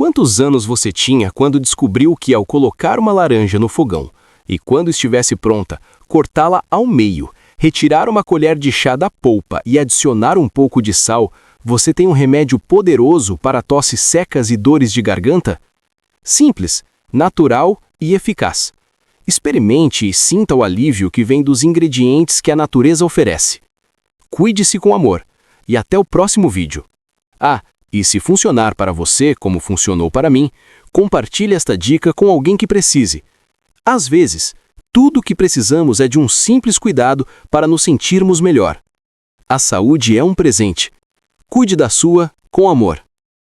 Quantos anos você tinha quando descobriu que, ao colocar uma laranja no fogão e, quando estivesse pronta, cortá-la ao meio, retirar uma colher de chá da polpa e adicionar um pouco de sal, você tem um remédio poderoso para tosses secas e dores de garganta? Simples, natural e eficaz. Experimente e sinta o alívio que vem dos ingredientes que a natureza oferece. Cuide-se com amor e até o próximo vídeo. E se funcionar para você como funcionou para mim, compartilhe esta dica com alguém que precise. Às vezes, tudo o que precisamos é de um simples cuidado para nos sentirmos melhor. A saúde é um presente. Cuide da sua com amor.